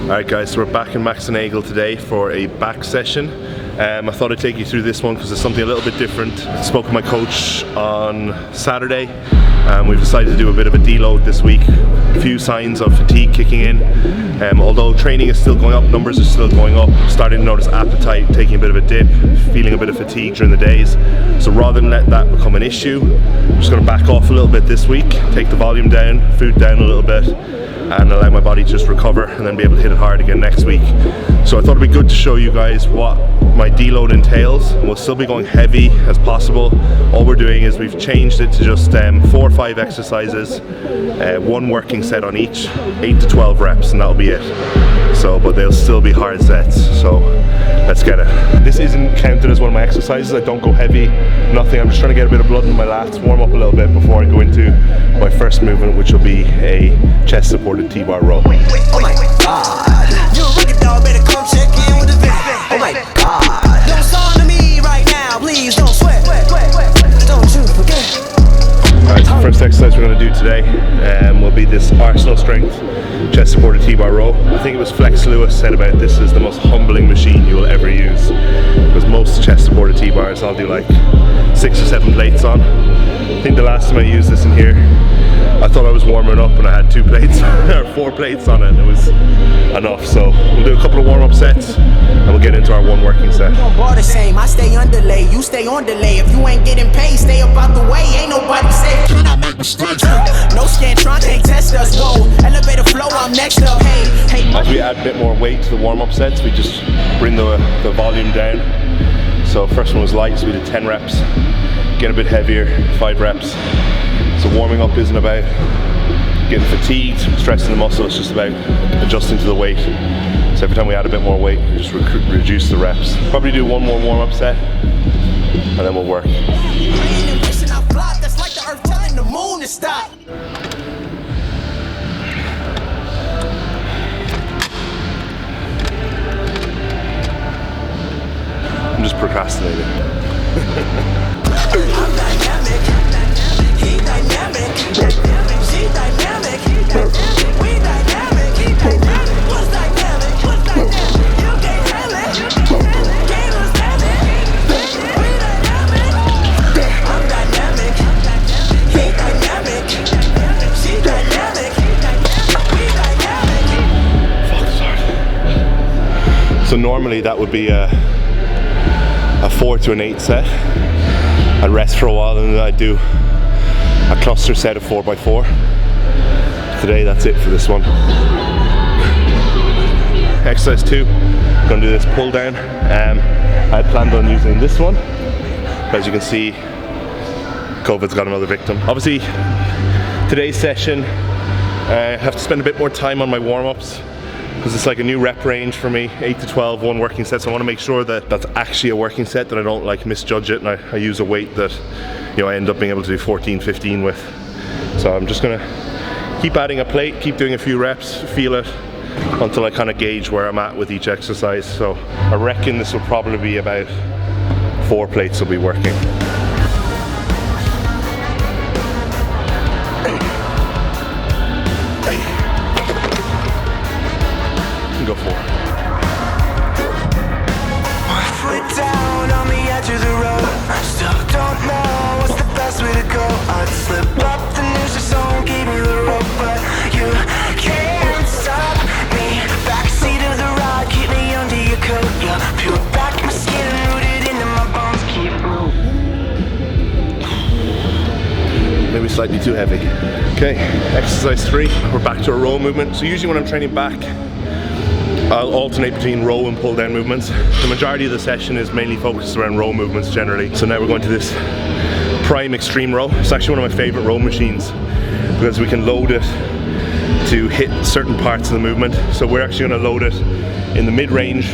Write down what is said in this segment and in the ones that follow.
Alright guys, so we're back in Max and Eagle today for a back session. I thought I'd take you through this one because it's something a little bit different. I spoke with my coach on Saturday. We've decided to do a bit of a deload this week. A few signs of fatigue kicking in. Although training is still going up, numbers are still going up, starting to notice appetite taking a bit of a dip, feeling a bit of fatigue during the days. So rather than let that become an issue, I'm just going to back off a little bit this week, take the volume down, food down a little bit, and allow my body to just recover and then be able to hit it hard again next week. So I thought it'd be good to show you guys what my deload entails. We'll still be going heavy as possible. All we're doing is we've changed it to just 4 or 5 exercises, 1 working set on each, 8 to 12 reps, and that'll be it. So, but they'll still be hard sets, so let's get it. This isn't counted as one of my exercises. I don't go heavy, nothing. I'm just trying to get a bit of blood in my lats, warm up a little bit before I go into my first movement, which will be a chest supported T-bar row. Oh my God, you a wicked dog, better come check in with the vet. Oh my God, don't sign to me right now, please don't sweat, don't you forget. Alright, so the first exercise we're going to do today will be this Arsenal strength chest supported T-bar row. I think it was Flex Lewis said about this is the most humbling machine you will ever use, because most chest supported T-bars I'll do like 6 or 7 plates on. I think the last time I used this in here, I thought I was warming up and I had 2 plates or 4 plates on it, and it was enough. So we'll do a couple of warm-up sets and we'll get into our 1 working set. All the same, I stay on delay, you stay on delay. If you ain't getting paid, stay up out the way. Ain't nobody safe. Can I make mistakes? No Scantron can't test us. Whoa, elevator flow, I'm next up. Hey. As we add a bit more weight to the warm-up sets, we just bring the volume down. So first one was light, so we did 10 reps. Get a bit heavier, 5 reps. So warming up isn't about getting fatigued, stressing the muscle, it's just about adjusting to the weight. So every time we add a bit more weight, we just reduce the reps. Probably do 1 more warm-up set, and then we'll work. That's like the earth telling the moon to stop. I'm just procrastinating. I'm dynamic, he dynamic, she dynamic, we dynamic, he dynamic, what's dynamic, you can't handle it, can't understand it, we dynamic, I'm dynamic, he dynamic, she dynamic, we dynamic. Fuck, sorry. So normally that would be a 4 to an 8 set. I'd rest for a while and then I'd do a cluster set of 4x4. Today that's it for this one. Exercise 2, I'm going to do this pull down. I planned on using this one. As you can see, COVID's got another victim. Obviously, today's session, I have to spend a bit more time on my warm-ups, because it's like a new rep range for me, 8 to 12, 1 working set. So I want to make sure that that's actually a working set, that I don't like misjudge it and I use a weight that, you know, I end up being able to do 14, 15 with. So I'm just gonna keep adding a plate, keep doing a few reps, feel it until I kind of gauge where I'm at with each exercise. So I reckon this will probably be about 4 plates will be working. Go for it. Foot down on the edge of the road. Still don't know what's the best way to go. I'd slip up the news just don't give me the rope, but you can't stop me. Backseat of the ride, keep me under your coat. Yeah, peel back my skin, rooted into my bones. Keep moving. Maybe slightly too heavy. Okay, exercise 3. We're back to a row movement. So usually when I'm training back, I'll alternate between row and pull down movements. The majority of the session is mainly focused around row movements generally. So now we're going to this Prime Extreme Row. It's actually one of my favorite row machines because we can load it to hit certain parts of the movement. So we're actually going to load it in the mid-range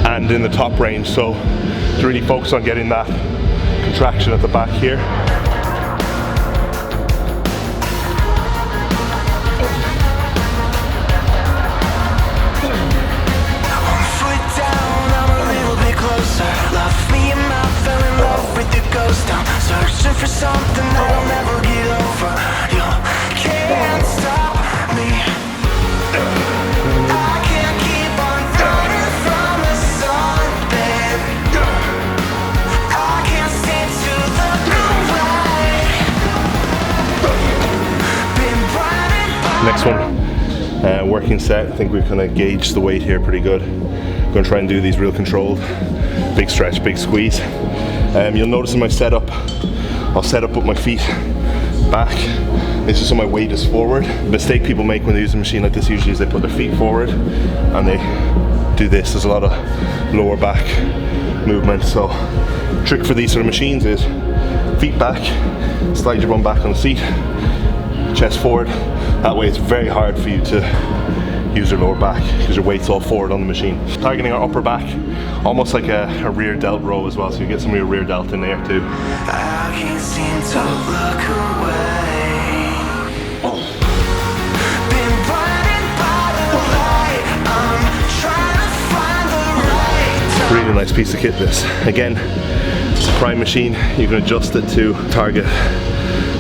and in the top range. So to really focus on getting that contraction at the back here. Love me and I fell in love with the ghost. I'm searching for something that I'll never get over. You can't stop me. I can't Next one, working set. I think we've kind of gauged the weight here pretty good. I'm going to try and do these real controlled. Big stretch, big squeeze. You'll notice in my setup, I'll set up with my feet back. This is so my weight is forward. The mistake people make when they use a machine like this usually is they put their feet forward and they do this. There's a lot of lower back movement. So trick for these sort of machines is feet back, slide your bum back on the seat, chest forward. That way it's very hard for you to use your lower back because your weight's all forward on the machine. Targeting our upper back, almost like a rear delt row as well, so you get some of your rear delt in there too. I can't seem to look away. Been blinded by the light. I'm trying to find the right time. Really nice piece of kit this. Again, prime machine, you can adjust it to target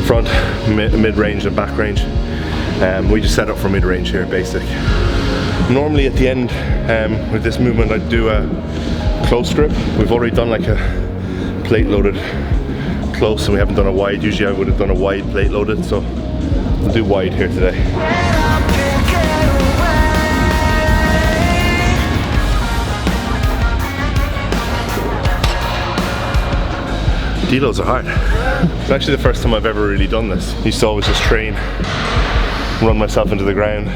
front, mid-range and back range. We just set up for mid-range here, basic. Normally at the end with this movement I do a close grip. We've already done like a plate loaded close and we haven't done a wide. Usually I would have done a wide plate loaded, so we'll do wide here today. Deloads are hard. It's actually the first time I've ever really done this. I used to always just train, run myself into the ground,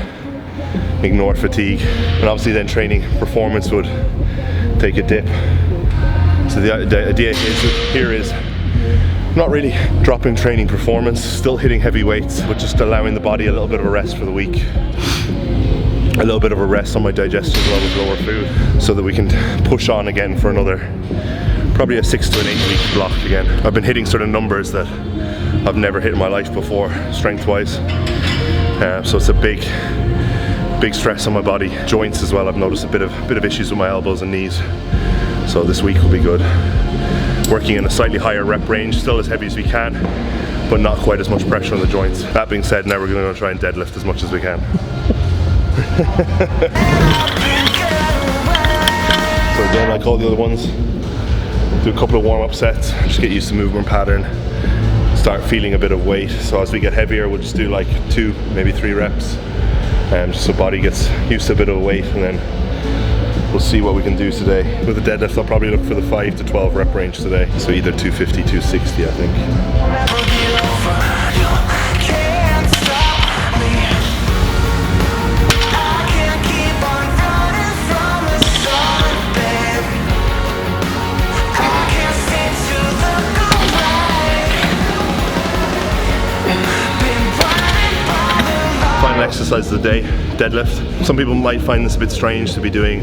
ignore fatigue, and obviously then training performance would take a dip. So the idea here is not really dropping training performance, still hitting heavy weights, but just allowing the body a little bit of a rest for the week. A little bit of a rest on my digestion as well with lower food, so that we can push on again for another, probably a 6 to an 8 week block again. I've been hitting sort of numbers that I've never hit in my life before, strength wise. So it's a big stress on my body. Joints as well, I've noticed a bit of issues with my elbows and knees. So this week will be good. Working in a slightly higher rep range, still as heavy as we can, but not quite as much pressure on the joints. That being said, now we're going to try and deadlift as much as we can. So again, like all the other ones, do a couple of warm-up sets, just get used to movement pattern, start feeling a bit of weight. So as we get heavier, we'll just do like 2, maybe 3 reps, just so body gets used to a bit of weight, and then we'll see what we can do today. With the deadlift, I'll probably look for the 5 to 12 rep range today. So either 250, 260, I think. Final exercise of the day, deadlift. Some people might find this a bit strange to be doing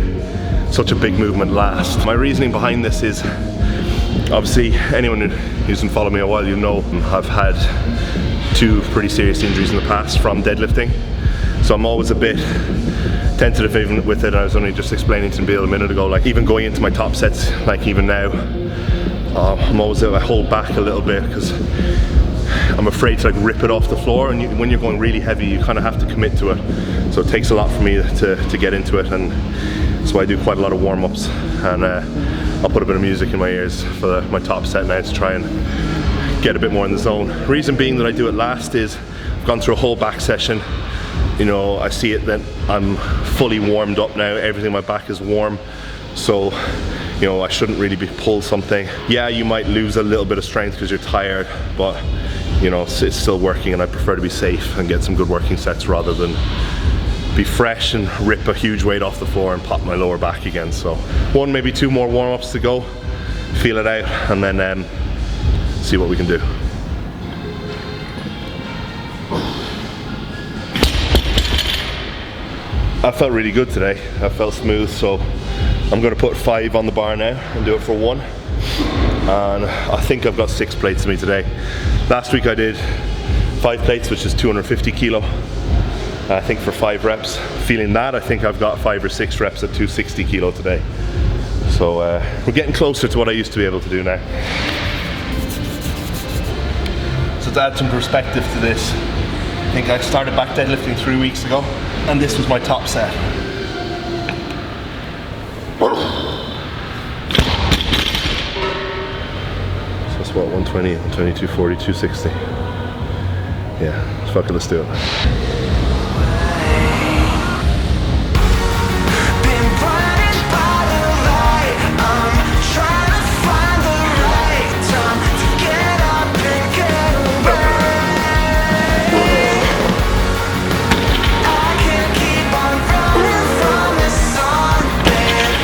such a big movement last. My reasoning behind this is, obviously anyone who's been following me a while, you know I've had 2 pretty serious injuries in the past from deadlifting. So I'm always a bit tentative even with it. I was only just explaining to Bill a minute ago, like even going into my top sets, like even now, I'm always, I hold back a little bit because I'm afraid to like rip it off the floor, and when you're going really heavy you kind of have to commit to it. So it takes a lot for me to get into it, and so I do quite a lot of warm-ups, and I'll put a bit of music in my ears for my top set now to try and get a bit more in the zone. Reason being that I do it last is I've gone through a whole back session. You know, I see it that I'm fully warmed up now, everything in my back is warm, so you know I shouldn't really be pulled something. Yeah, you might lose a little bit of strength because you're tired, but you know, it's still working, and I prefer to be safe and get some good working sets rather than be fresh and rip a huge weight off the floor and pop my lower back again. So 1, maybe 2 more warm-ups to go, feel it out, and then see what we can do. I felt really good today. I felt smooth, so I'm going to put 5 on the bar now and do it for 1. And I think I've got 6 plates to me today. Last week I did 5 plates, which is 250 kilo. I think for 5 reps. Feeling that, I think I've got 5 or 6 reps at 260 kilo today. So we're getting closer to what I used to be able to do now. So to add some perspective to this, I think I started back deadlifting 3 weeks ago, and this was my top set. So that's what, 120, 120, 240, 260. Yeah, fuck it, let's do it. Been blinded by the light. I'm trying to find the right time to get up and get away. I can't keep on running from this sunbed.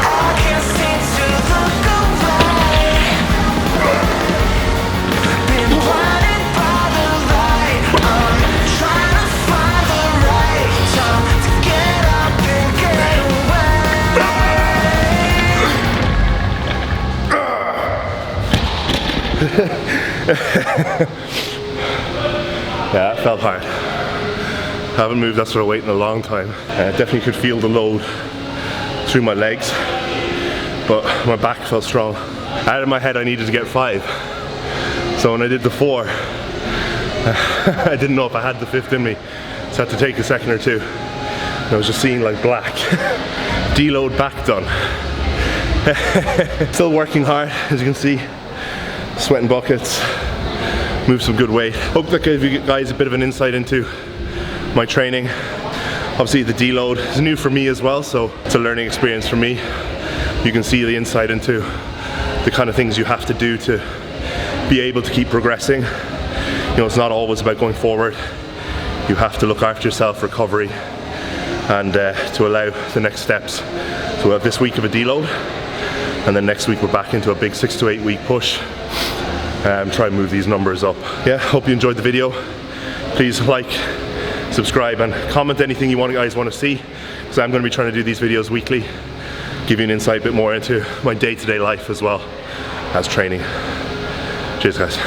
I can't seem to look away. Been blinded by the light. I'm trying to find the right time to get up and get away. Yeah, it felt hard. Haven't moved that sort of weight in a long time. Definitely could feel the load through my legs, but my back felt strong. Out of my head I needed to get 5. So when I did the 4, I didn't know if I had the 5th in me. So I had to take a second or two. And I was just seeing like black. Deload back done. Still working hard, as you can see. Sweating buckets. Moved some good weight. Hope that gave you guys a bit of an insight into my training. Obviously the deload is new for me as well, so it's a learning experience for me. You can see the insight into the kind of things you have to do to be able to keep progressing. You know, it's not always about going forward. You have to look after yourself, recovery, and to allow the next steps. So we have this week of a deload, and then next week we're back into a big 6 to 8 week push. Try and move these numbers up. Yeah, hope you enjoyed the video. Please like, subscribe, and comment anything you guys want to see, because I'm going to be trying to do these videos weekly, give you an insight a bit more into my day-to-day life as well as training. Cheers guys.